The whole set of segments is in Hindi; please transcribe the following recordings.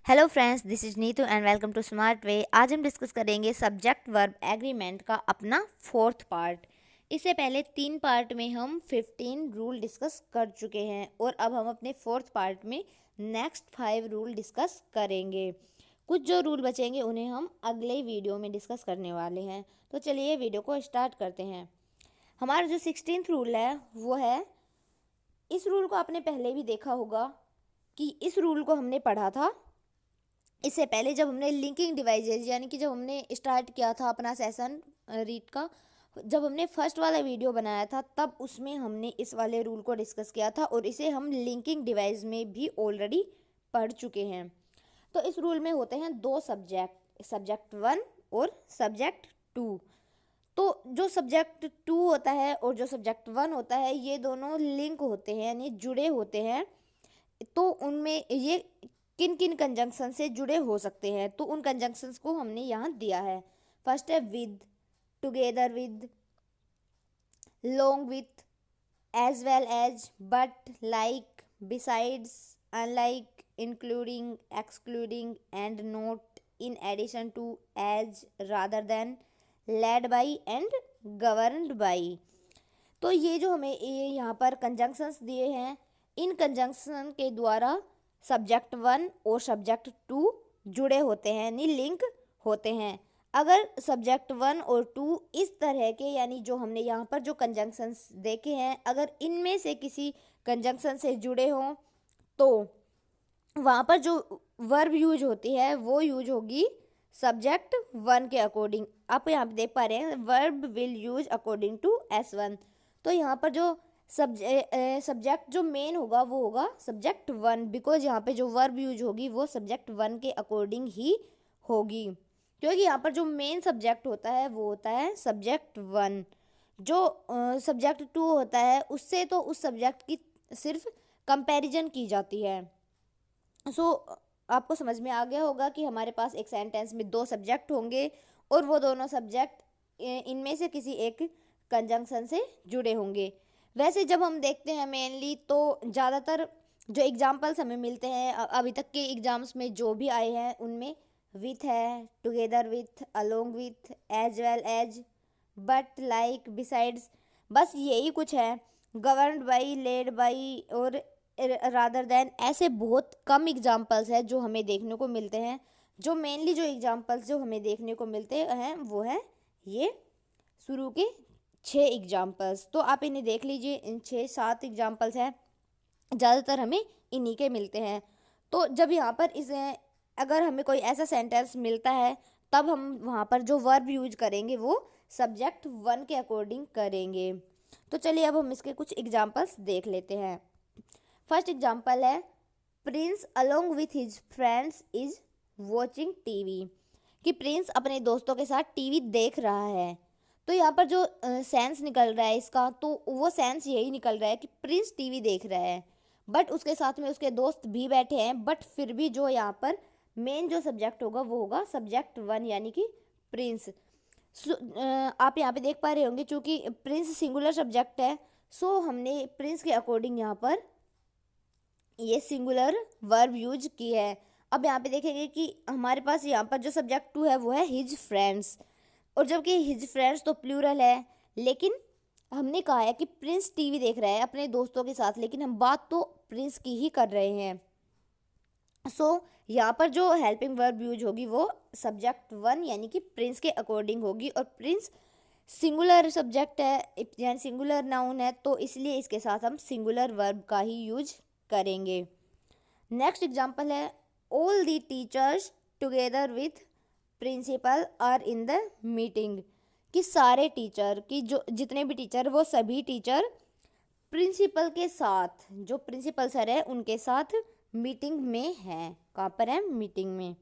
Hello friends, this is Neetu and welcome to smart way. आज हम डिस्कस करेंगे सब्जेक्ट वर्ब एग्रीमेंट का अपना फोर्थ पार्ट। इससे पहले 3 पार्ट में हम 15 रूल डिस्कस कर चुके हैं और अब हम अपने फोर्थ पार्ट में नेक्स्ट 5 रूल डिस्कस करेंगे। कुछ जो रूल बचेंगे उन्हें हम अगले वीडियो में डिस्कस करने वाले हैं। तो चलिए वीडियो को स्टार्ट करते हैं। हमारा जो 16th रूल है वो है, इस रूल को आपने पहले भी देखा होगा कि इस रूल को हमने पढ़ा था इससे पहले जब हमने लिंकिंग डिवाइसेज यानी कि जब हमने स्टार्ट किया था अपना सेशन रीड का। जब हमने फर्स्ट वाला वीडियो बनाया था तब उसमें हमने इस वाले रूल को डिस्कस किया था और इसे हम लिंकिंग डिवाइस में भी ऑलरेडी पढ़ चुके हैं। तो इस रूल में होते हैं 2 सब्जेक्ट, सब्जेक्ट 1 और सब्जेक्ट 2। तो जो सब्जेक्ट 2 होता है और जो सब्जेक्ट 1 होता है ये दोनों लिंक होते हैं यानी जुड़े होते हैं। तो उनमें ये किन किन कंजंक्शन से जुड़े हो सकते हैं, तो उन कंजंक्शंस को हमने यहाँ दिया है। फर्स्ट है with, together with, long with, as well as, but, like, besides, unlike, including, excluding and not, in addition to, as, rather than, led by and governed by. तो ये जो हमें ये यहाँ पर कंजंक्शंस दिए हैं, इन कंजंक्शन के द्वारा सब्जेक्ट 1 और सब्जेक्ट 2 जुड़े होते हैं यानी लिंक होते हैं। अगर सब्जेक्ट 1 और 2 इस तरह के यानी जो हमने यहाँ पर जो कंजंक्शंस देखे हैं अगर इनमें से किसी कंजंक्शन से जुड़े हों तो वहाँ पर जो वर्ब यूज होती है वो यूज होगी सब्जेक्ट 1 के अकॉर्डिंग। आप यहाँ पे देख पा रहे हैं verb will use according to S1। तो यहाँ पर जो सब्जेक्ट जो मेन होगा वो होगा सब्जेक्ट 1, बिकॉज यहाँ पे जो वर्ब यूज होगी वो सब्जेक्ट 1 के अकॉर्डिंग ही होगी, क्योंकि यहाँ पर जो मेन सब्जेक्ट होता है वो होता है सब्जेक्ट 1। जो सब्जेक्ट 2 होता है उससे तो उस सब्जेक्ट की सिर्फ कंपैरिजन की जाती है। सो आपको समझ में आ गया होगा कि हमारे पास एक सेंटेंस में 2 सब्जेक्ट होंगे और वो दोनों सब्जेक्ट इनमें से किसी एक कंजंक्शन से जुड़े होंगे। वैसे जब हम देखते हैं मेनली तो ज़्यादातर जो एग्जाम्पल्स हमें मिलते हैं अभी तक के एग्जाम्स में जो भी आए हैं उनमें विथ है, together with, along with, as well as, but, like, besides, बस यही कुछ है। गवर्नड बाई, लेड बाई और रादर देन, ऐसे बहुत कम एग्जाम्पल्स हैं जो हमें देखने को मिलते हैं। जो मेनली जो एग्जाम्पल्स जो हमें देखने को मिलते हैं वो है ये शुरू के 6 एग्जाम्पल्स। तो आप इन्हें देख लीजिए, इन 6-7 एग्जाम्पल्स हैं, ज़्यादातर हमें इन्हीं के मिलते हैं। तो जब यहाँ पर इसे अगर हमें कोई ऐसा सेंटेंस मिलता है तब हम वहाँ पर जो वर्ब यूज करेंगे वो सब्जेक्ट 1 के अकॉर्डिंग करेंगे। तो चलिए अब हम इसके कुछ एग्जाम्पल्स देख लेते हैं। फर्स्ट एग्जाम्पल है, Prince along with his friends is watching TV, कि प्रिंस अपने दोस्तों के साथ टीवी देख रहा है। तो यहाँ पर जो सेंस निकल रहा है इसका, तो वो सेंस यही निकल रहा है कि प्रिंस टीवी देख रहा है बट उसके साथ में उसके दोस्त भी बैठे हैं, बट फिर भी जो यहाँ पर मेन जो सब्जेक्ट होगा वो होगा सब्जेक्ट 1 यानी कि प्रिंस। आप यहाँ पे देख पा रहे होंगे चूँकि प्रिंस सिंगुलर सब्जेक्ट है, सो हमने प्रिंस के अकॉर्डिंग यहाँ पर ये सिंगुलर वर्ब यूज की है। अब यहाँ पे देखेंगे कि हमारे पास यहाँ पर जो सब्जेक्ट 2 है वो है हिज फ्रेंड्स, और जबकि हिज फ्रेंड्स तो प्लूरल है, लेकिन हमने कहा है कि प्रिंस टीवी देख रहा है अपने दोस्तों के साथ, लेकिन हम बात तो प्रिंस की ही कर रहे हैं। सो यहाँ पर जो हेल्पिंग वर्ब यूज होगी वो सब्जेक्ट 1 यानी कि प्रिंस के अकॉर्डिंग होगी, और प्रिंस सिंगुलर सब्जेक्ट है यानी सिंगुलर नाउन है, तो इसलिए इसके साथ हम सिंगुलर वर्ब का ही यूज करेंगे। नेक्स्ट एग्जाम्पल है, all the teachers together with principal are in the meeting, कि सारे टीचर की जो जितने भी टीचर वो सभी टीचर प्रिंसिपल के साथ, जो प्रिंसिपल सर है उनके साथ मीटिंग में हैं। कहाँ पर है? मीटिंग में।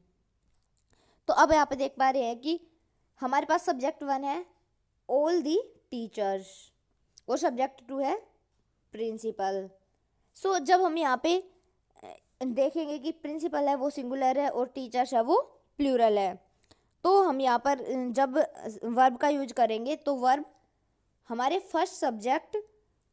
तो अब यहाँ पे देख पा रहे हैं कि हमारे पास सब्जेक्ट 1 है ऑल दी टीचर्स और सब्जेक्ट 2 है प्रिंसिपल। सो जब हम यहाँ पे देखेंगे कि प्रिंसिपल है वो सिंगुलर है और टीचर्स है वो प्लूरल है, तो हम यहाँ पर जब वर्ब का यूज करेंगे तो वर्ब हमारे first subject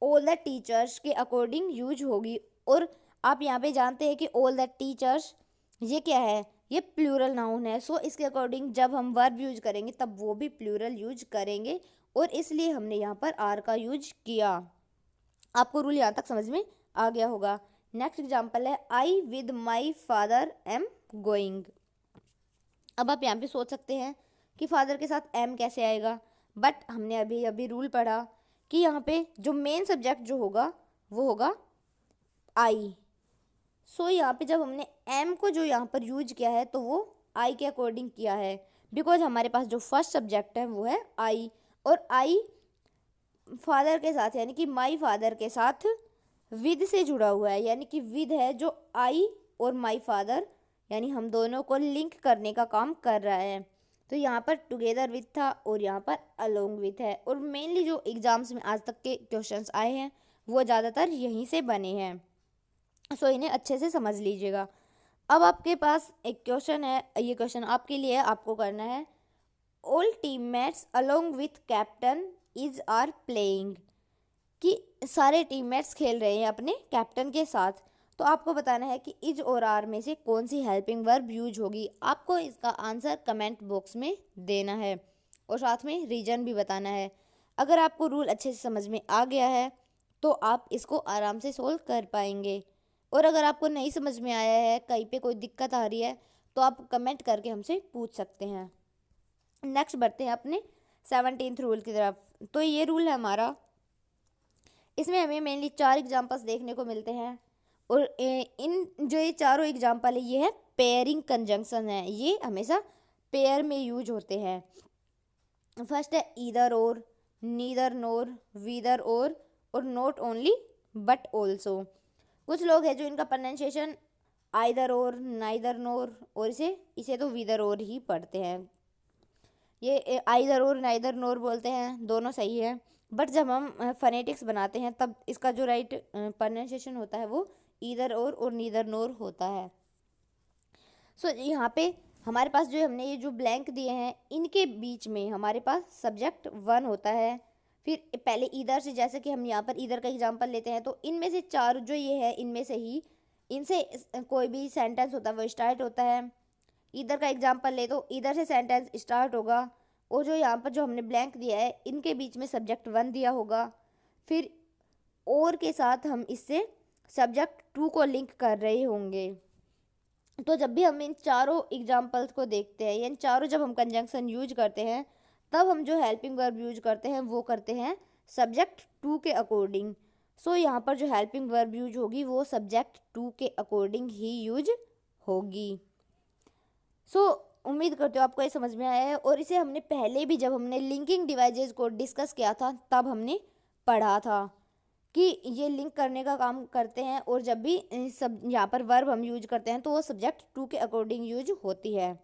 all the teachers के अकॉर्डिंग यूज होगी। और आप यहाँ पे जानते हैं कि ऑल द टीचर्स ये क्या है, ये प्लूरल नाउन है। सो इसके अकॉर्डिंग जब हम वर्ब यूज करेंगे तब वो भी प्लूरल यूज करेंगे, और इसलिए हमने यहाँ पर आर का यूज किया। आपको रूल यहाँ तक समझ में आ गया होगा। नेक्स्ट एग्जाम्पल है I with my father am going. अब आप यहाँ पे सोच सकते हैं कि फादर के साथ एम कैसे आएगा, बट हमने अभी अभी रूल पढ़ा कि यहाँ पे जो मेन सब्जेक्ट जो होगा वो होगा आई। सो यहाँ पे जब हमने एम को जो यहाँ पर यूज किया है तो वो आई के अकॉर्डिंग किया है, बिकॉज हमारे पास जो फर्स्ट सब्जेक्ट है वो है आई, और आई फादर के साथ यानी कि माई फादर के साथ विद से जुड़ा हुआ है, यानी कि विद है जो आई और माई फादर यानी हम दोनों को लिंक करने का काम कर रहा है। तो यहाँ पर टुगेदर विथ था और यहाँ पर अलोंग विथ है, और मेनली जो एग्जाम्स में आज तक के क्वेश्चंस आए हैं वो ज़्यादातर यहीं से बने हैं। सो इन्हें अच्छे से समझ लीजिएगा। अब आपके पास एक क्वेश्चन है, ये क्वेश्चन आपके लिए है, आपको करना है all teammates along with captain is are playing, कि सारे टीममेट्स खेल रहे हैं अपने कैप्टन के साथ। तो आपको बताना है कि इज और आर में से कौन सी हेल्पिंग वर्ब यूज होगी। आपको इसका आंसर कमेंट बॉक्स में देना है और साथ में रीजन भी बताना है। अगर आपको रूल अच्छे से समझ में आ गया है तो आप इसको आराम से सोल्व कर पाएंगे, और अगर आपको नहीं समझ में आया है, कहीं पे कोई दिक्कत आ रही है, तो आप कमेंट करके हमसे पूछ सकते हैं। नेक्स्ट बढ़ते हैं अपने 17th रूल की तरफ। तो ये रूल है हमारा, इसमें हमें मेनली 4 एग्जाम्पल्स देखने को मिलते हैं, और इन जो ये चारों एग्जाम्पल है ये है पेयरिंग कंजंक्शन है, ये हमेशा पेयर में यूज होते हैं। फर्स्ट है ईदर और, नीदर नोर, वीदर और नॉट ओनली बट ऑल्सो। कुछ लोग हैं जो इनका प्रोनाउंसिएशन आइदर और, नाइदर नोर, और इसे इसे तो वीदर और ही पढ़ते हैं। ये आइदर और नाइदर नोर बोलते हैं, दोनों सही है, बट जब हम फनेटिक्स बनाते हैं तब इसका जो राइट प्रोनाउंसिएशन होता है वो ईदर और नीदर नोर होता है। सो यहाँ पे हमारे पास जो हमने ये जो ब्लैंक दिए हैं इनके बीच में हमारे पास सब्जेक्ट वन होता है। फिर पहले ईदर से, जैसे कि हम यहाँ पर ईदर का एग्जांपल लेते हैं, तो इनमें से चार जो ये है इनमें से ही इनसे कोई भी सेंटेंस होता है वो स्टार्ट होता है। ईदर का एग्जांपल ले तो ईदर से सेंटेंस स्टार्ट होगा, और जो यहाँ पर जो हमने ब्लैंक दिया है इनके बीच में सब्जेक्ट वन दिया होगा। फिर और के साथ हम इससे सब्जेक्ट टू को लिंक कर रहे होंगे। तो जब भी हम इन चारों एग्जाम्पल्स को देखते हैं, इन चारों जब हम कंजंक्शन यूज करते हैं तब हम जो हेल्पिंग वर्ब यूज करते हैं वो करते हैं सब्जेक्ट टू के अकॉर्डिंग। सो यहाँ पर जो हेल्पिंग वर्ब यूज होगी वो सब्जेक्ट टू के अकॉर्डिंग ही यूज होगी। सो उम्मीद करते हो आपको ये समझ में आया है, और इसे हमने पहले भी जब हमने लिंकिंग डिवाइसेस को डिस्कस किया था तब हमने पढ़ा था कि ये लिंक करने का काम करते हैं, और जब भी सब यहाँ पर वर्ब हम यूज करते हैं तो वो सब्जेक्ट टू के अकॉर्डिंग यूज होती है,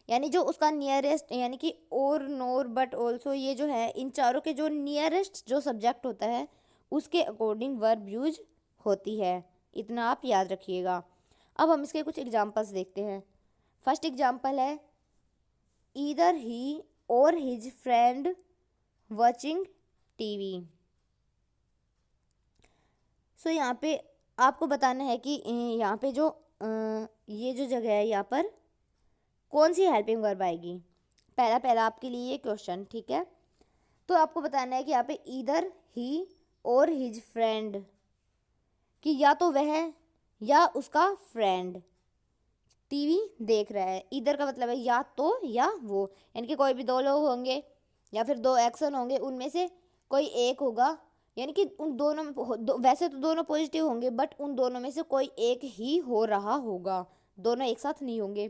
यानी जो उसका नियरेस्ट यानी कि और, नोर, बट ऑल्सो, ये जो है इन चारों के जो नियरेस्ट जो सब्जेक्ट होता है उसके अकॉर्डिंग वर्ब यूज होती है। इतना आप याद रखिएगा। अब हम इसके कुछ एग्जाम्पल्स देखते हैं। फर्स्ट एग्जाम्पल है ईदर ही और हिज फ्रेंड वॉचिंग टीवी। सो यहाँ पे आपको बताना है कि यहाँ पे जो ये जो जगह है यहाँ पर कौन सी हेल्पिंग वर्ब आएगी। पहला आपके लिए ये क्वेश्चन, ठीक है। तो आपको बताना है कि यहाँ पे ईदर ही और हिज फ्रेंड, कि या तो वह या उसका फ्रेंड टीवी देख रहा है। ईदर का मतलब है या तो या वो, यानी कि कोई भी दो लोग होंगे या फिर दो एक्शन होंगे, उनमें से कोई एक होगा, यानी कि उन दोनों में वैसे तो दोनों पॉजिटिव होंगे बट उन दोनों में से कोई एक ही हो रहा होगा, दोनों एक साथ नहीं होंगे।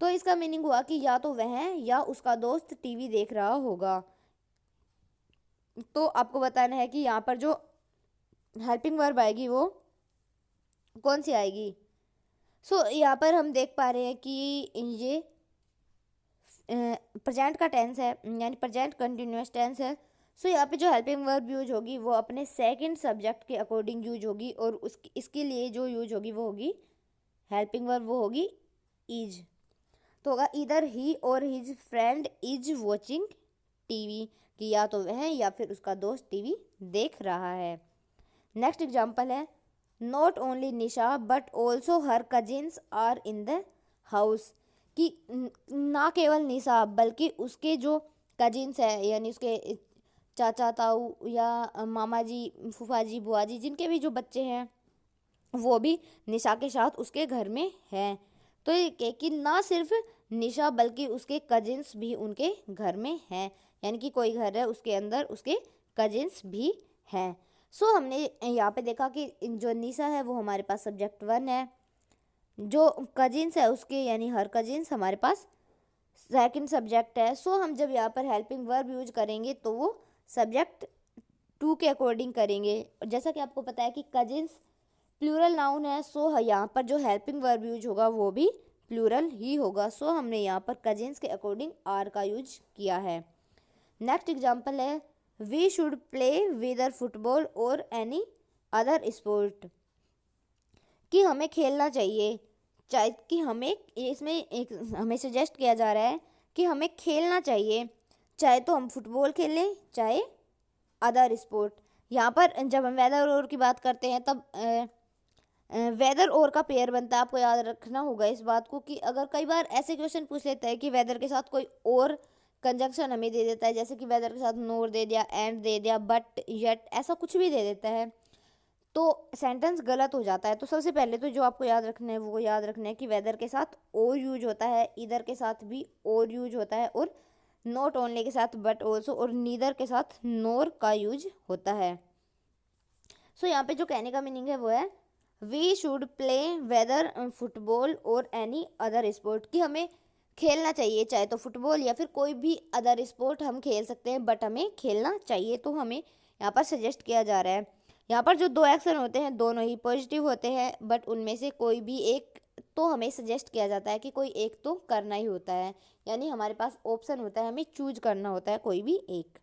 तो इसका मीनिंग हुआ कि या तो वह या उसका दोस्त टीवी देख रहा होगा। तो आपको बताना है कि यहाँ पर जो हेल्पिंग वर्ब आएगी वो कौन सी आएगी। सो यहाँ पर हम देख पा रहे हैं कि ये प्रेजेंट का टेंस है, यानी प्रेजेंट कंटिन्यूअस टेंस है। सो यहाँ पे जो हेल्पिंग वर्ब यूज होगी वो अपने सेकंड सब्जेक्ट के अकॉर्डिंग यूज होगी, और इसके लिए जो यूज होगी वो होगी हेल्पिंग वर्ब, वो होगी इज। तो होगा इधर ही और his friend is watching TV, कि या तो वह या फिर उसका दोस्त टीवी देख रहा है। नेक्स्ट एग्जाम्पल है not only Nisha but also her cousins are in the house, कि ना केवल निशा बल्कि उसके जो कजिन्स है, यानी उसके चाचा ताऊ या मामा जी, फूफा जी, बुआ जी, जिनके भी जो बच्चे हैं वो भी निशा के साथ उसके घर में हैं। तो ये कि ना सिर्फ निशा बल्कि उसके कजिन्स भी उनके घर में हैं, यानी कि कोई घर है उसके अंदर उसके कजिन्स भी हैं। सो हमने यहाँ पे देखा कि जो निशा है वो हमारे पास सब्जेक्ट 1 है, जो कजिन्स है उसके यानी हर कजिन्स हमारे पास सेकंड सब्जेक्ट है। सो हम जब यहाँ पर हेल्पिंग वर्ब यूज करेंगे तो वो सब्जेक्ट 2 के अकॉर्डिंग करेंगे। जैसा कि आपको पता है कि कजिन्स प्लूरल नाउन है, सो यहाँ पर जो हेल्पिंग वर्ब यूज होगा वो भी प्लूरल ही होगा। सो हमने यहाँ पर कजिन्स के अकॉर्डिंग आर का यूज किया है। नेक्स्ट एग्जाम्पल है वी शुड प्ले विदर फुटबॉल और एनी अदर स्पोर्ट, कि हमें खेलना चाहिए, चाहे कि हमें इसमें एक हमें सजेस्ट किया जा रहा है कि हमें खेलना चाहिए, चाहे तो हम फुटबॉल खेलें चाहे अदर स्पोर्ट। यहाँ पर जब हम वेदर और की बात करते हैं तब वेदर और का पेयर बनता है। आपको याद रखना होगा इस बात को कि अगर कई बार ऐसे क्वेश्चन पूछ लेता है कि वेदर के साथ कोई और कंजंक्शन हमें दे देता है, जैसे कि वेदर के साथ नोर दे दिया, एंड दे दिया, बट, यट, ऐसा कुछ भी दे देता है तो सेंटेंस गलत हो जाता है। तो सबसे पहले तो जो आपको याद रखना है वो याद रखना है कि वेदर के साथ और यूज होता है, इधर के साथ भी और यूज होता है, और नॉट ओनली के साथ बट ऑल्सो और नीदर के साथ नोर का यूज होता है। सो यहाँ पे जो कहने का मीनिंग है वो है we should play whether football और एनी अदर स्पोर्ट, कि हमें खेलना चाहिए, चाहे तो फुटबॉल या फिर कोई भी अदर स्पोर्ट हम खेल सकते हैं, बट हमें खेलना चाहिए। तो हमें यहाँ पर सजेस्ट किया जा रहा है। यहाँ पर जो दो एक्शन होते हैं दोनों ही पॉजिटिव होते हैं, बट उनमें से कोई भी एक तो हमें सजेस्ट किया जाता है कि कोई एक तो करना ही होता है, यानी हमारे पास ऑप्शन होता है, हमें चूज करना होता है कोई भी एक।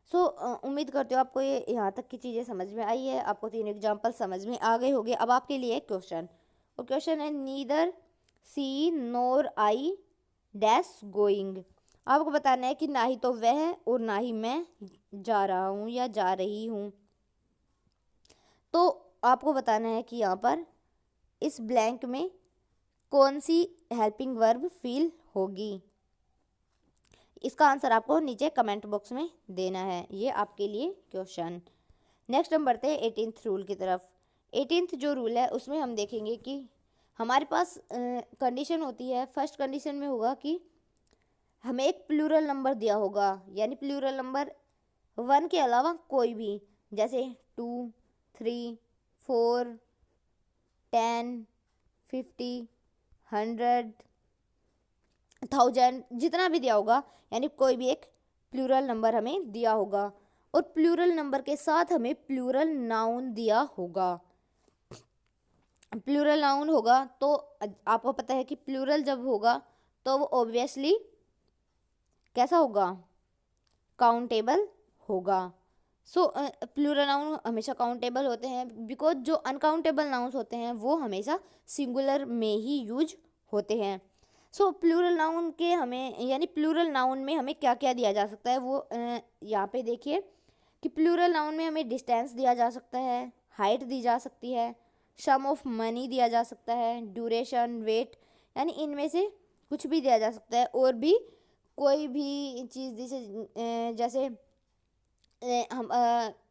सो उम्मीद करती हूँ आपको ये यहाँ तक की चीज़ें समझ में आई है, आपको 3 एग्जाम्पल समझ में आ गए होंगे। अब आपके लिए एक क्वेश्चन, और क्वेश्चन है neither she nor I dash going. आपको बताना है कि ना ही तो वह और ना ही मैं जा रहा हूँ या जा रही हूँ। तो आपको बताना है कि यहाँ पर इस ब्लैंक में कौन सी हेल्पिंग वर्ब फील होगी। इसका आंसर आपको नीचे कमेंट बॉक्स में देना है, ये आपके लिए क्वेश्चन। नेक्स्ट हम बढ़ते हैं 18th रूल की तरफ। 18th जो रूल है उसमें हम देखेंगे कि हमारे पास कंडीशन होती है। फर्स्ट कंडीशन में होगा कि हमें एक प्लूरल नंबर दिया होगा, यानी प्लूरल नंबर 1 के अलावा कोई भी, जैसे 2, 3, 4, 10, 50, 100, 1000, जितना भी दिया होगा, यानी कोई भी एक प्लूरल नंबर हमें दिया होगा, और प्लूरल नंबर के साथ हमें प्लूरल नाउन दिया होगा। प्लूरल नाउन होगा तो आपको पता है कि प्लूरल जब होगा तो वो ऑब्वियसली कैसा होगा, काउंटेबल होगा। सो प्लूरल नाउन हमेशा काउंटेबल होते हैं, बिकॉज जो अनकाउंटेबल नाउन्स होते हैं वो हमेशा सिंगुलर में ही यूज होते हैं। सो प्लूरल नाउन के हमें यानी प्लूरल नाउन में हमें क्या क्या दिया जा सकता है वो यहाँ पे देखिए कि प्लूरल नाउन में हमें डिस्टेंस दिया जा सकता है, हाइट दी जा सकती है, सम ऑफ मनी दिया जा सकता है, ड्यूरेशन, वेट, यानी इनमें से कुछ भी दिया जा सकता है। और भी कोई भी चीज़ जैसे हम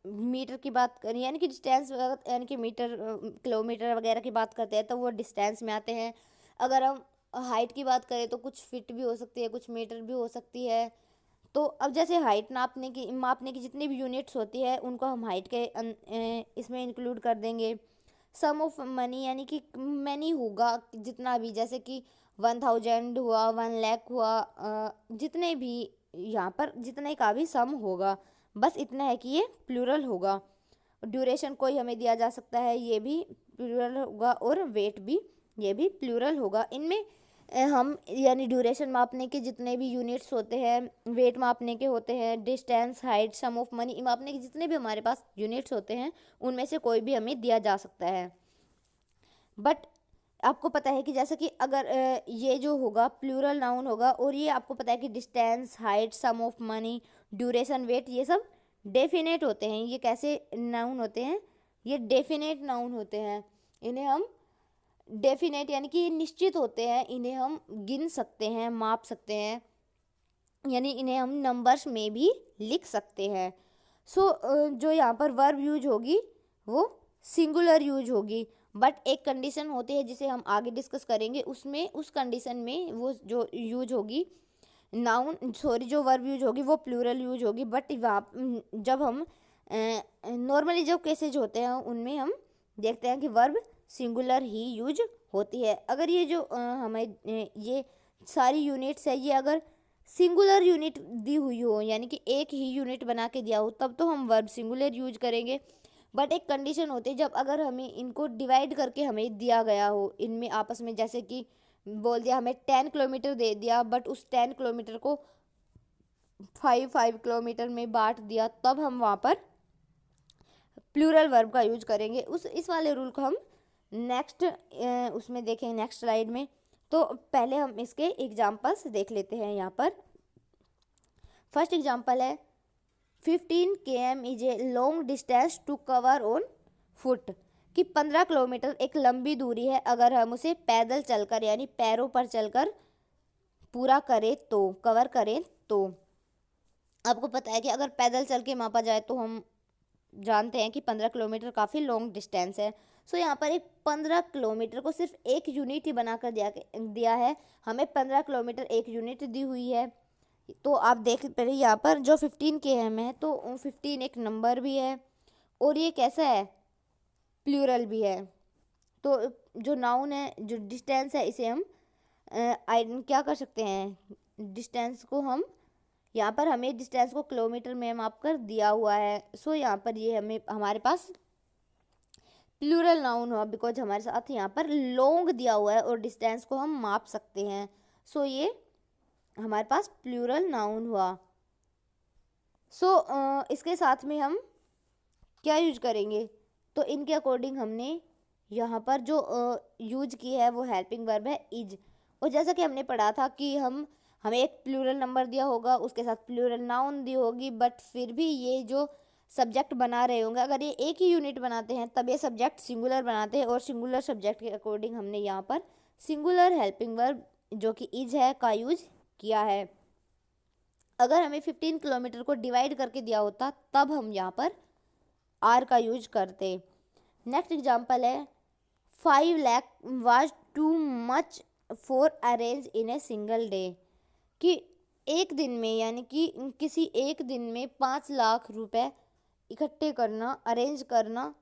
मीटर की बात करें, यानी कि डिस्टेंस, यानी कि मीटर, किलोमीटर वगैरह की बात करते हैं तो वो डिस्टेंस में आते हैं। अगर हम हाइट की बात करें तो कुछ फिट भी हो सकती है, कुछ मीटर भी हो सकती है। तो अब जैसे हाइट मापने की जितनी भी यूनिट्स होती है उनको हम हाइट के इसमें इंक्लूड कर देंगे। सम ऑफ मनी यानी कि मनी होगा जितना भी, जैसे कि 1000 हुआ, 1 लाख हुआ, जितने भी यहाँ पर जितने का भी सम होगा, बस इतना है कि ये प्लूरल होगा। ड्यूरेशन कोई हमें दिया जा सकता है, ये भी प्लूरल होगा, और वेट भी, ये भी प्लूरल होगा। इनमें हम यानी ड्यूरेशन मापने के जितने भी यूनिट्स होते हैं, वेट मापने के होते हैं, distance, height, sum of money मापने के जितने भी हमारे पास यूनिट्स होते हैं उनमें से कोई भी हमें दिया जा सकता है। बट आपको पता है कि जैसे कि अगर ये जो होगा प्लूरल नाउन होगा, और ये आपको पता है कि distance, height, sum of money, duration, weight, ये सब डेफिनेट होते हैं। ये कैसे नाउन होते हैं, ये डेफिनेट नाउन होते हैं, इन्हें हम डेफिनेट यानी कि निश्चित होते हैं, इन्हें हम गिन सकते हैं, माप सकते हैं, यानी इन्हें हम नंबर्स में भी लिख सकते हैं। सो जो यहाँ पर वर्ब यूज होगी वो सिंगुलर यूज होगी, बट एक कंडीशन होती है जिसे हम आगे डिस्कस करेंगे, उसमें उस कंडीशन में वो जो यूज होगी नाउन सॉरी जो वर्ब यूज होगी वो प्लूरल यूज होगी। बट वहाँ जब हम नॉर्मली जो केसेज होते हैं उनमें हम देखते हैं कि वर्ब सिंगुलर ही यूज होती है। अगर ये जो हमें ये सारी यूनिट्स है ये अगर सिंगुलर यूनिट दी हुई हो यानी कि एक ही यूनिट बना के दिया हो तब तो हम वर्ब सिंगुलर यूज करेंगे। बट एक कंडीशन होती है जब अगर हमें इनको डिवाइड करके हमें दिया गया हो इनमें आपस में, जैसे कि बोल दिया हमें 10 किलोमीटर दे दिया बट उस 10 किलोमीटर को 5 किलोमीटर में बांट दिया, तब हम वहाँ पर प्लूरल वर्ब का यूज करेंगे। इस वाले रूल को हम नेक्स्ट उसमें देखेंगे, नेक्स्ट स्लाइड में। तो पहले हम इसके एग्जांपल्स देख लेते हैं। यहाँ पर फर्स्ट एग्जांपल है 15 km is a long distance to cover on foot, कि 15 किलोमीटर एक लंबी दूरी है अगर हम उसे पैदल चलकर यानी पैरों पर चलकर पूरा करें तो, कवर करें तो। आपको पता है कि अगर पैदल चल के मापा जाए तो हम जानते हैं कि 15 किलोमीटर काफ़ी लॉन्ग डिस्टेंस है। सो यहाँ पर एक 15 किलोमीटर को सिर्फ एक यूनिट ही बनाकर दिया है, हमें 15 किलोमीटर एक यूनिट दी हुई है। तो आप देख पहले यहाँ पर जो 15 km है तो 15 एक नंबर भी है और ये कैसा है, प्लूरल भी है। तो जो नाउन है जो डिस्टेंस है इसे हम क्या कर सकते हैं, डिस्टेंस को हम यहाँ पर हमें डिस्टेंस को किलोमीटर में माप कर दिया हुआ है। सो यहाँ पर ये हमें हमारे पास प्लूरल नाउन हुआ बिकॉज हमारे साथ यहाँ पर लॉन्ग दिया हुआ है और डिस्टेंस को हम माप सकते हैं। सो ये हमारे पास प्लूरल नाउन हुआ। सो इसके साथ में हम क्या यूज करेंगे, तो इनके अकॉर्डिंग हमने यहाँ पर जो यूज की है वो हेल्पिंग वर्ब है इज। और जैसा कि हमने पढ़ा था कि हमें एक प्लूरल नंबर दिया होगा उसके साथ प्लूरल नाउन दी होगी, बट फिर भी ये जो सब्जेक्ट बना रहे होंगे अगर ये एक ही यूनिट बनाते हैं तब ये सब्जेक्ट सिंगुलर बनाते हैं, और सिंगुलर सब्जेक्ट के अकॉर्डिंग हमने यहाँ पर सिंगुलर हेल्पिंग वर्ब जो कि इज है का यूज किया है। अगर हमें 15 किलोमीटर को डिवाइड करके दिया होता तब हम यहाँ पर आर का यूज करते। नेक्स्ट एग्जाम्पल है 5 lakh was too much for arrange in a single day, कि एक दिन में यानी कि किसी एक दिन में 5 लाख रुपए इकट्ठे करना, अरेंज करना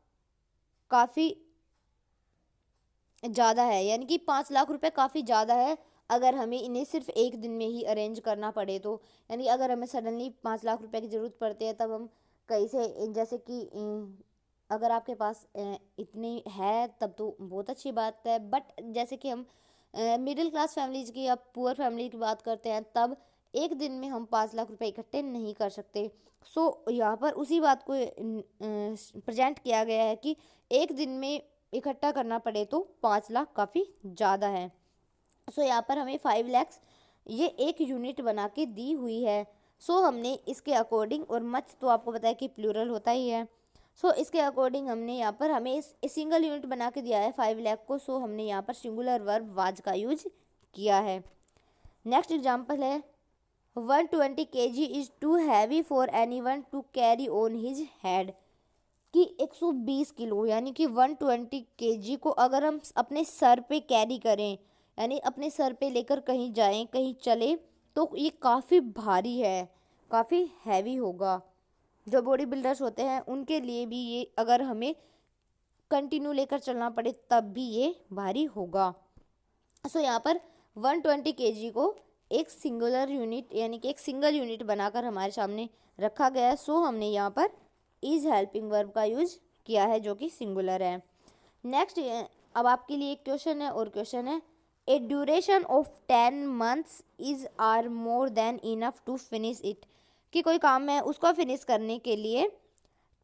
काफ़ी ज़्यादा है, यानी कि 5 लाख रुपए काफ़ी ज़्यादा है अगर हमें इन्हें सिर्फ एक दिन में ही अरेंज करना पड़े तो। यानी अगर हमें सडनली 5 लाख रुपए की ज़रूरत पड़ती है तब हम कहीं से, जैसे कि अगर आपके पास इतनी है तब तो बहुत अच्छी बात है, बट जैसे कि हम मिडिल क्लास फैमिलीज की या पुअर फैमिली की बात करते हैं तब एक दिन में हम 5 लाख रुपए इकट्ठे नहीं कर सकते। सो यहाँ पर उसी बात को प्रेजेंट किया गया है कि एक दिन में इकट्ठा करना पड़े तो 5 लाख काफ़ी ज़्यादा है। सो यहाँ पर हमें 5 लैक्स ये एक यूनिट बना के दी हुई है। सो हमने इसके अकॉर्डिंग, और मच तो आपको पता है कि प्लूरल होता ही है, सो इसके अकॉर्डिंग हमने यहाँ पर हमें इस सिंगल यूनिट बना के दिया है 5 लाख को। सो हमने यहाँ पर सिंगुलर वर्ब वाज का यूज किया है। नेक्स्ट एग्जाम्पल है 120 kg is too heavy for anyone to carry on his head, कि 120 किलो यानी कि 120 kg को अगर हम अपने सर पे कैरी करें यानी अपने सर पे लेकर कहीं जाएं कहीं चले तो ये काफ़ी भारी है, काफ़ी हैवी होगा। जो बॉडी बिल्डर्स होते हैं उनके लिए भी ये अगर हमें कंटिन्यू लेकर चलना पड़े तब भी ये भारी होगा। सो यहाँ पर 120 kg को एक सिंगुलर यूनिट यानी कि एक सिंगल यूनिट बनाकर हमारे सामने रखा गया है। सो हमने यहाँ पर इज हेल्पिंग वर्ब का यूज किया है जो कि सिंगुलर है। नेक्स्ट अब आपके लिए एक क्वेश्चन है, और क्वेश्चन है a duration of 10 months is are more than enough to finish it, कि कोई काम है उसको फिनिश करने के लिए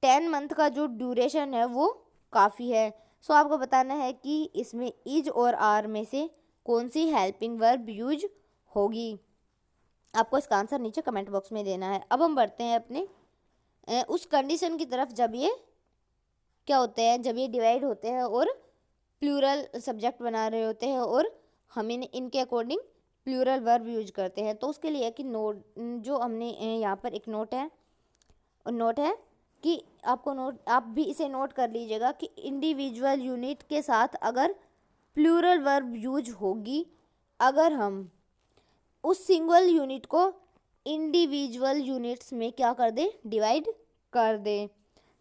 10 मंथ का जो ड्यूरेशन है वो काफ़ी है। सो आपको बताना है कि इसमें इज और आर में से कौन सी हेल्पिंग वर्ब यूज होगी। आपको इसका आंसर नीचे कमेंट बॉक्स में देना है। अब हम बढ़ते हैं अपने उस कंडीशन की तरफ जब ये क्या होते हैं, जब ये डिवाइड होते हैं और प्लूरल सब्जेक्ट बना रहे होते हैं और हम इनके अकॉर्डिंग प्लूरल वर्ब यूज करते हैं। तो उसके लिए कि नोट जो हमने यहाँ पर एक नोट है कि आप भी इसे नोट कर लीजिएगा कि इंडिविजुअल यूनिट के साथ अगर प्लूरल वर्ब यूज होगी, अगर हम उस सिंगल यूनिट को इंडिविजुअल यूनिट्स में क्या कर दें, डिवाइड कर दें।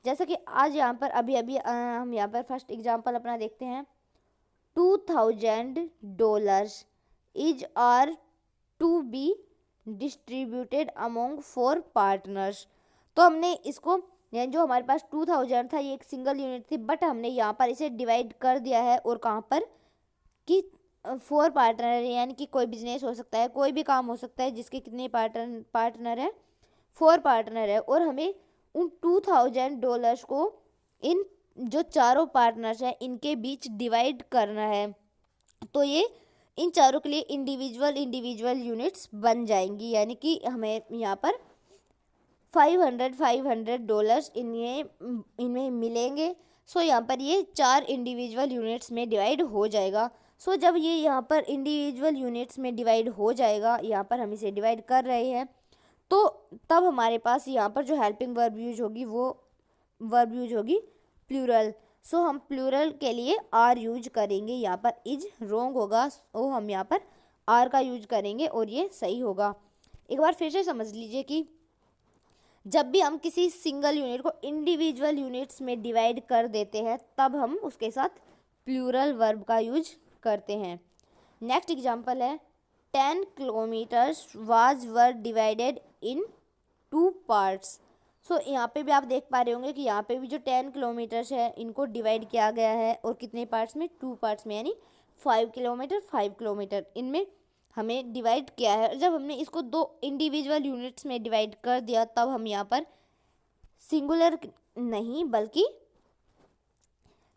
जैसा कि आज यहाँ पर अभी हम यहाँ पर फर्स्ट एग्जांपल अपना देखते हैं। $2000 is are to be distributed among 4 partners. तो हमने इसको, यानी जो हमारे पास 2000 था ये एक सिंगल यूनिट थी, बट हमने यहाँ पर इसे डिवाइड कर दिया है और कहाँ पर कि 4 पार्टनर है, यानी कि कोई बिजनेस हो सकता है, कोई भी काम हो सकता है जिसके कितने पार्टनर है, 4 पार्टनर है, और हमें उन $2000 को इन जो चारों पार्टनर्स हैं इनके बीच डिवाइड करना है। तो ये इन चारों के लिए इंडिविजुअल यूनिट्स बन जाएंगी, यानी कि हमें यहाँ पर $500 इनमें मिलेंगे। सो यहाँ पर ये 4 इंडिविजुअल यूनिट्स में डिवाइड हो जाएगा। सो जब ये यहाँ पर इंडिविजुअल यूनिट्स में डिवाइड हो जाएगा, यहाँ पर हम इसे डिवाइड कर रहे हैं, तो तब हमारे पास यहाँ पर जो हेल्पिंग वर्ब यूज होगी वो वर्ब यूज होगी प्लूरल। सो हम प्लूरल के लिए आर यूज करेंगे, यहाँ पर इज रॉन्ग होगा, सो हम यहाँ पर आर का यूज करेंगे और ये सही होगा। एक बार फिर से समझ लीजिए कि जब भी हम किसी सिंगल यूनिट को इंडिविजुअल यूनिट्स में डिवाइड कर देते हैं तब हम उसके साथ प्लूरल वर्ब का यूज करते हैं। नेक्स्ट एग्जांपल है 10 kilometres were divided in 2 parts. So यहाँ पे भी आप देख पा रहे होंगे कि यहाँ पे भी जो 10 किलोमीटर्स है इनको डिवाइड किया गया है और कितने पार्ट्स में, 2 पार्ट्स में, यानी 5 किलोमीटर इनमें हमें डिवाइड किया है। जब हमने इसको 2 इंडिविजुअल यूनिट्स में डिवाइड कर दिया तब हम यहाँ पर सिंगुलर नहीं बल्कि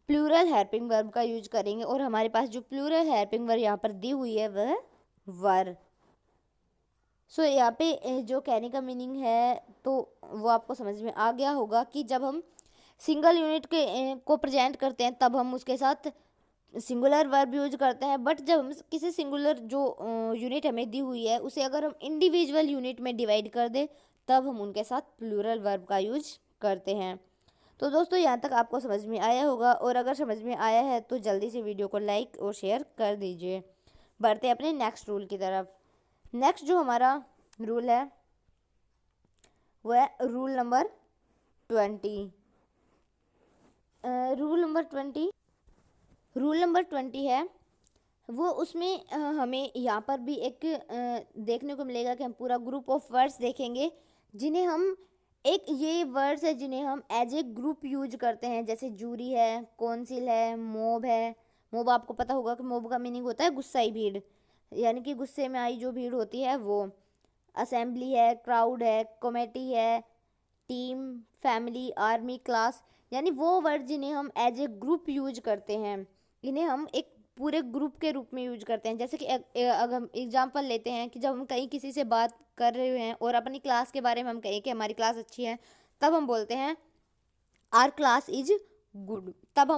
प्लूरल हेल्पिंग वर्ब का यूज करेंगे और हमारे पास जो प्लूरल हेल्पिंग वर्ब यहाँ पर दी हुई है वह वर। सो यहाँ पे जो कहने का मीनिंग है तो वो आपको समझ में आ गया होगा कि जब हम सिंगल यूनिट को प्रेजेंट करते हैं तब हम उसके साथ सिंगुलर वर्ब यूज करते हैं, बट जब हम किसी सिंगुलर जो यूनिट हमें दी हुई है उसे अगर हम इंडिविजुअल यूनिट में डिवाइड कर दें तब हम उनके साथ प्लूरल वर्ब का यूज करते हैं। तो दोस्तों यहाँ तक आपको समझ में आया होगा, और अगर समझ में आया है तो जल्दी से वीडियो को लाइक और शेयर कर दीजिए। बढ़ते हैं अपने नेक्स्ट रूल की तरफ। नेक्स्ट जो हमारा रूल है वह है रूल नंबर 20। रूल नंबर 20 है वो, उसमें हमें यहाँ पर भी एक देखने को मिलेगा कि हम पूरा ग्रुप ऑफ वर्ड्स देखेंगे जिन्हें हम ये वर्ड्स है जिन्हें हम एज ए ग्रुप यूज करते हैं, जैसे जूरी है, कौंसिल है, मोब है। मोब आपको पता होगा कि मोब का मीनिंग होता है गुस्साई भीड़, यानी कि गुस्से में आई जो भीड़ होती है वो। असेंबली है, क्राउड है, कमेटी है, टीम, फैमिली, आर्मी, क्लास, यानी वो वर्ड जिन्हें हम एज ए ग्रुप यूज करते हैं, इन्हें हम एक पूरे ग्रुप के रूप में यूज करते हैं। जैसे कि अगर हम एग्जांपल लेते हैं कि जब हम कहीं किसी से बात कर रहे हैं और अपनी क्लास के बारे में हम कहें कि हमारी क्लास अच्छी है, तब हम बोलते हैं आर क्लास इज गुड। तब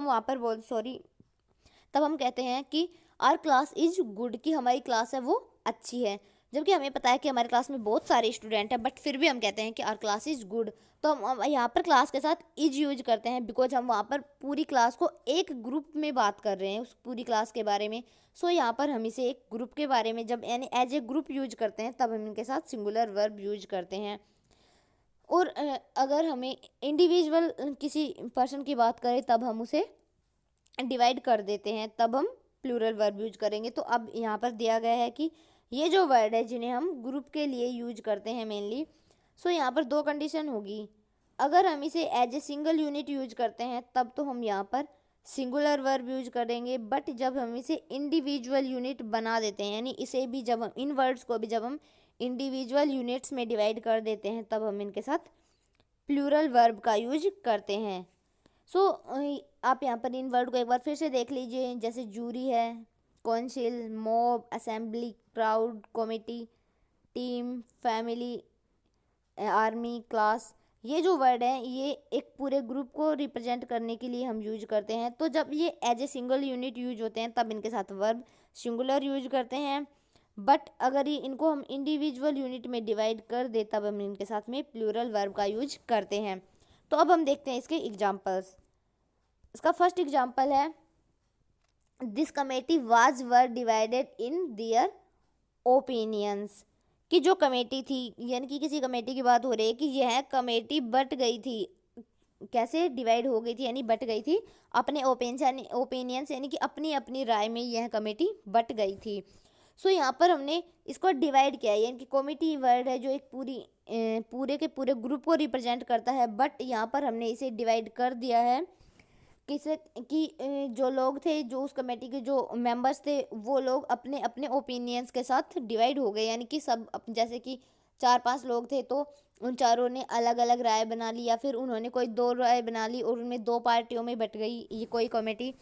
हम कहते हैं कि आर क्लास इज गुड, कि हमारी क्लास है वो अच्छी है, जबकि हमें पता है कि हमारे क्लास में बहुत सारे स्टूडेंट हैं, बट फिर भी हम कहते हैं कि आर क्लास इज गुड। तो हम यहाँ पर क्लास के साथ इज यूज करते हैं बिकॉज हम वहाँ पर पूरी क्लास को एक ग्रुप में बात कर रहे हैं उस पूरी क्लास के बारे में। सो यहाँ पर हम इसे एक ग्रुप के बारे में जब यानी एज ए ग्रुप यूज करते हैं तब हम इनके साथ सिंगुलर वर्ब यूज करते हैं। और अगर हमें इंडिविजुअल किसी पर्सन की बात करें तब हम उसे डिवाइड कर देते हैं, तब हम प्लूरल वर्ब यूज करेंगे। तो अब यहाँ पर दिया गया है कि ये जो वर्ड है जिन्हें हम ग्रुप के लिए यूज करते हैं मेनली, सो यहाँ पर 2 कंडीशन होगी। अगर हम इसे as a single unit use करते हैं तब तो हम यहाँ पर सिंगुलर वर्ब यूज करेंगे, बट जब हम इसे इंडिविजुअल यूनिट बना देते हैं, यानी इसे भी जब हम इन वर्ड्स को भी जब हम इंडिविजुअल यूनिट्स में डिवाइड कर देते हैं तब हम इनके साथ प्लूरल वर्ब का यूज करते हैं। सो आप यहाँ पर इन वर्ड को एक बार फिर से देख लीजिए, जैसे जूरी है, council, mob, assembly, crowd, committee, team, family, army, class, ये जो वर्ड है ये एक पूरे ग्रुप को रिप्रेजेंट करने के लिए हम यूज करते हैं। तो जब ये as a single unit use होते हैं तब इनके साथ वर्ब सिंगुलर यूज करते हैं, बट अगर ये इनको हम इंडिविजुअल यूनिट में डिवाइड कर दे तब हम इनके साथ में प्लूरल वर्ब का यूज करते हैं। तो अब हम देखते हैं इसके एग्जाम्पल्स। इसका फर्स्ट एग्जाम्पल है, this committee was were divided in their opinions. कि जो कमेटी थी, यानी कि किसी कमेटी की बात हो रही है कि यह कमेटी बट गई थी। कैसे डिवाइड हो गई थी, यानी बट गई थी अपने ओपिनियंस, यानी कि अपनी अपनी राय में यह कमेटी बट गई थी। सो यहाँ पर हमने इसको डिवाइड किया है, यानी कि कमेटी वर्ड है जो एक पूरे के पूरे ग्रुप को रिप्रेजेंट करता है, बट यहाँ पर हमने इसे डिवाइड कर दिया है किसे कि जो लोग थे, जो उस कमेटी के जो मेंबर्स थे, वो लोग अपने अपने ओपिनियंस के साथ डिवाइड हो गए। यानी कि सब जैसे कि 4-5 लोग थे तो उन चारों ने अलग अलग राय बना ली, या फिर उन्होंने कोई 2 राय बना ली और उनमें 2 पार्टियों में बट गई ये कोई कमेटी।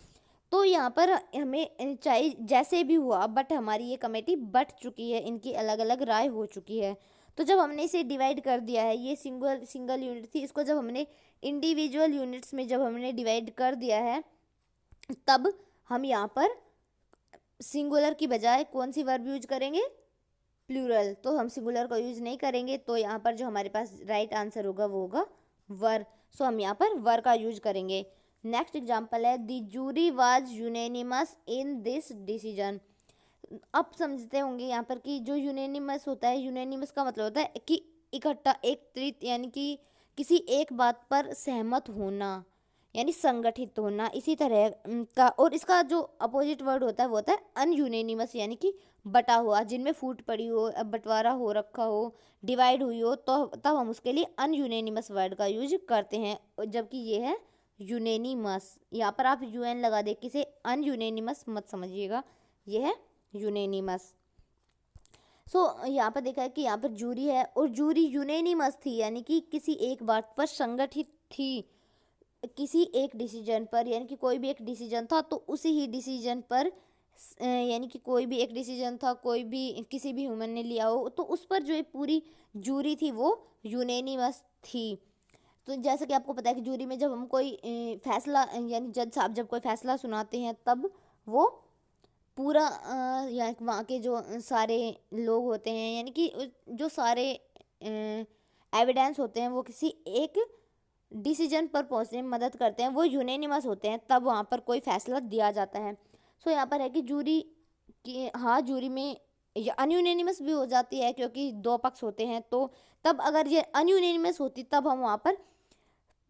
तो यहाँ पर हमें चाहे जैसे भी हुआ, बट हमारी ये कमेटी बट चुकी है, इनकी अलग अलग राय हो चुकी है। तो जब हमने इसे डिवाइड कर दिया है, ये सिंगल यूनिट थी, इसको जब हमने इंडिविजुअल यूनिट्स में जब हमने डिवाइड कर दिया है, तब हम यहाँ पर सिंगुलर की बजाय कौन सी वर्ब यूज करेंगे, प्लूरल। तो हम सिंगुलर का यूज नहीं करेंगे, तो यहाँ पर जो हमारे पास राइट आंसर होगा वो होगा वर। सो हम यहाँ पर वर का यूज करेंगे। नेक्स्ट एग्जाम्पल है, the jury was unanimous in this decision. अब समझते होंगे यहाँ पर कि जो यूनेनिमस होता है, यूनेनिमस का मतलब होता है कि इकट्ठा, एक त्रित, यानी कि किसी एक बात पर सहमत होना, यानी संगठित होना, इसी तरह का। और इसका जो अपोजिट वर्ड होता है वो होता है अनयूनेनिमस, यानी कि बटा हुआ, जिनमें फूट पड़ी हो, बंटवारा हो रखा हो, डिवाइड हुई हो, तो तब हम उसके लिए अनयूनेनिमस वर्ड का यूज करते हैं। जबकि ये है यूनेनिमस। यहाँ पर आप यूएन लगा दे, किसे अनयूनेनिमस मत समझिएगा, ये है यूनेनिमस। यहाँ पर देखा है कि यहाँ पर जूरी है और जूरी यूनेनिमस थी, यानी कि किसी एक बात पर संगठित थी, किसी एक डिसीजन पर, यानी कि कोई भी एक डिसीजन था तो उसी ही डिसीजन पर, यानी कि कोई भी एक डिसीजन था, कोई भी किसी भी ह्यूमन ने लिया हो, तो उस पर जो एक पूरी जूरी थी वो यूनेनिमस थी। तो जैसा कि आपको पता है कि जूरी में जब हम कोई फैसला, यानी जज साहब जब कोई फैसला सुनाते हैं तब वो पूरा या वहाँ के जो सारे लोग होते हैं, यानी कि जो सारे एविडेंस होते हैं वो किसी एक डिसीजन पर पहुँचने में मदद करते हैं, वो यूनेनिमस होते हैं, तब वहाँ पर कोई फैसला दिया जाता है। यहाँ पर है कि जूरी की, हाँ जूरी में अनयूनेनिमस भी हो जाती है क्योंकि 2 पक्ष होते हैं, तो तब अगर ये अनयूनेनिमस होती तब हम वहाँ पर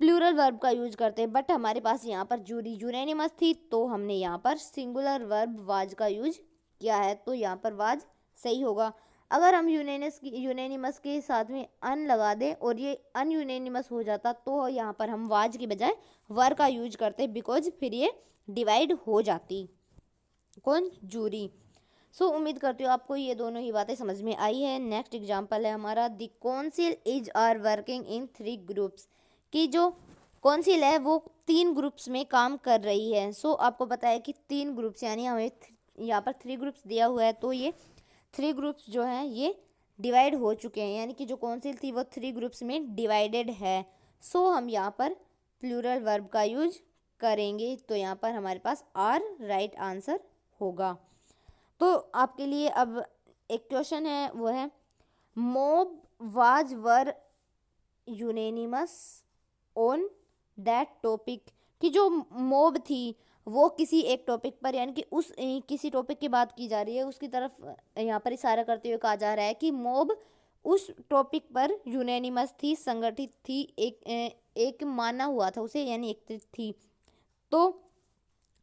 प्लूरल वर्ब का यूज करते हैं। बट हमारे पास यहाँ पर जूरी यूनेनिमस थी तो हमने यहाँ पर सिंगुलर वर्ब वाज का यूज किया है, तो यहाँ पर वाज सही होगा। अगर हम यूनेनिमस के साथ में अन लगा दें और ये अनयूनेनिमस हो जाता तो यहाँ पर हम वाज की बजाय वर का यूज करते, बिकॉज फिर ये डिवाइड हो जाती। कौन, जूरी। उम्मीद करती हूँ आपको ये दोनों ही बातें समझ में आई है। नेक्स्ट एग्जाम्पल है हमारा, the council is are working in 3 groups. कि जो काउंसिल है वो 3 ग्रुप्स में काम कर रही है। आपको पता है कि 3 ग्रुप्स, यानी हमें यहाँ पर 3 ग्रुप्स दिया हुआ है, तो ये 3 ग्रुप्स जो हैं ये डिवाइड हो चुके हैं, यानी कि जो काउंसिल थी वो 3 ग्रुप्स में डिवाइडेड है। हम यहाँ पर प्लूरल वर्ब का यूज करेंगे, तो यहाँ पर हमारे पास आर राइट आंसर होगा। तो आपके लिए अब एक क्वेश्चन है, वो है, mob was were unanimous on that topic. कि जो मोब थी वो किसी एक टॉपिक पर, यानी कि उस किसी टॉपिक की बात की जा रही है, उसकी तरफ यहाँ पर इशारा करते हुए कहा जा रहा है कि मोब उस टॉपिक पर यूनेनिमस थी, संगठित थी, एक माना हुआ था उसे, यानी एकत्रित थी। तो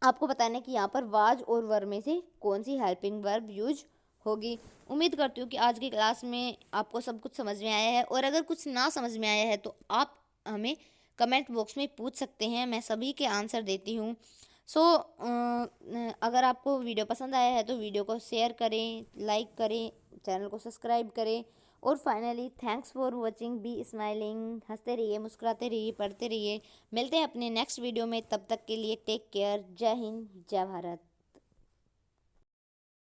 आपको बताना है कि यहाँ पर वाज और वर में से कौन सी हेल्पिंग वर्ब यूज होगी। उम्मीद करती हूँ कि आज की क्लास में आपको सब कुछ समझ में आया है, और अगर कुछ ना समझ में आया है तो आप हमें कमेंट बॉक्स में पूछ सकते हैं, मैं सभी के आंसर देती हूँ। अगर आपको वीडियो पसंद आया है तो वीडियो को शेयर करें, लाइक करें, चैनल को सब्सक्राइब करें, और finally thanks for watching, B smiling. हंसते रहिए, मुस्कुराते रहिए, पढ़ते रहिए। मिलते हैं अपने नेक्स्ट वीडियो में, तब तक के लिए टेक केयर। जय हिंद, जय भारत।